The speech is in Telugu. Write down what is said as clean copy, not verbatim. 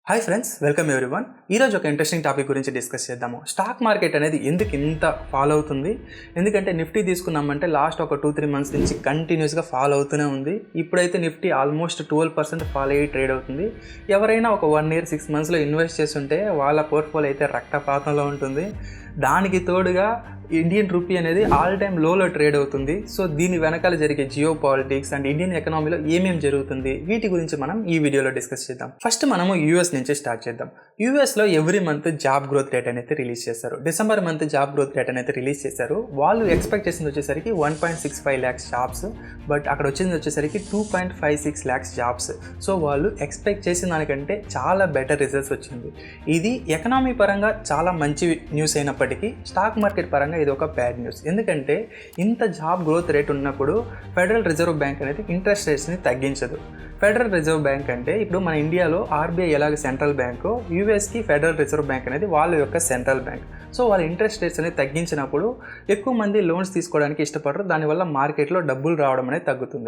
Hi friends, welcome everyone. ఈరోజు ఒక ఇంట్రెస్టింగ్ టాపిక్ గురించి డిస్కస్ చేద్దాము. స్టాక్ మార్కెట్ అనేది ఎందుకు ఇంత ఫాలో అవుతుంది? ఎందుకంటే నిఫ్టీ తీసుకున్నామంటే లాస్ట్ ఒక 2-3 మంత్స్ నుంచి కంటిన్యూస్గా ఫాలో అవుతూనే ఉంది. ఇప్పుడైతే నిఫ్టీ ఆల్మోస్ట్ 12% ఫాలో అయ్యి ట్రేడ్ అవుతుంది. ఎవరైనా ఒక 1 year 6 monthsలో ఇన్వెస్ట్ చేస్తుంటే వాళ్ళ పోర్ట్ఫోలియో అయితే రక్తపాతంలో ఉంటుంది. దానికి తోడుగా ఇండియన్ రూపీ అనేది ఆల్ టైమ్ లోలో ట్రేడ్ అవుతుంది. సో దీని వెనకాల జరిగే జియో పాలిటిక్స్ అండ్ ఇండియన్ ఎకనామీలో ఏమేమి జరుగుతుంది, వీటి గురించి మనం ఈ వీడియోలో డిస్కస్ చేద్దాం. ఫస్ట్ మనము యూఎస్ నుంచి స్టార్ట్ చేద్దాం. యూఎస్లో every month job growth rate అనేది రిలీజ్ చేస్తారు. December month job growth rate అనేది రిలీజ్ చేశారు. వాళ్ళు ఎక్స్పెక్ట్ చేసింది వచ్చేసరికి 1.65 lakhs జాబ్స్, బట్ అక్కడ వచ్చింది వచ్చేసరికి 2.56 lakhs జాబ్స్. సో వాళ్ళు ఎక్స్పెక్ట్ చేసిన దానికంటే చాలా బెటర్ రిజల్ట్స్ వచ్చింది. ఇది ఎకనామీ పరంగా చాలా మంచి న్యూస్ అయినప్పటికీ స్టాక్ మార్కెట్ పరంగా ఇది ఒక బ్యాడ్ న్యూస్. ఎందుకంటే ఇంత జాబ్ గ్రోత్ రేట్ ఉన్నప్పుడు ఫెడరల్ రిజర్వ్ బ్యాంక్ అనేది ఇంట్రెస్ట్ రేట్స్ని తగ్గించదు. ఫెడరల్ రిజర్వ్ బ్యాంక్ అంటే ఇప్పుడు మన ఇండియాలో ఆర్బీఐ ఎలాగ సెంట్రల్ బ్యాంకు, యూఎస్కి ఫెడరల్ రిజర్వ్ బ్యాంక్ అనేది వాళ్ళ యొక్క సెంట్రల్ బ్యాంక్. సో వాళ్ళ ఇంట్రెస్ట్ రేట్స్ అనేది తగ్గించినప్పుడు ఎక్కువ మంది లోన్స్ తీసుకోవడానికి ఇష్టపడరు. దానివల్ల మార్కెట్లో డబ్బులు రావడం అనేది తగ్గుతుంది.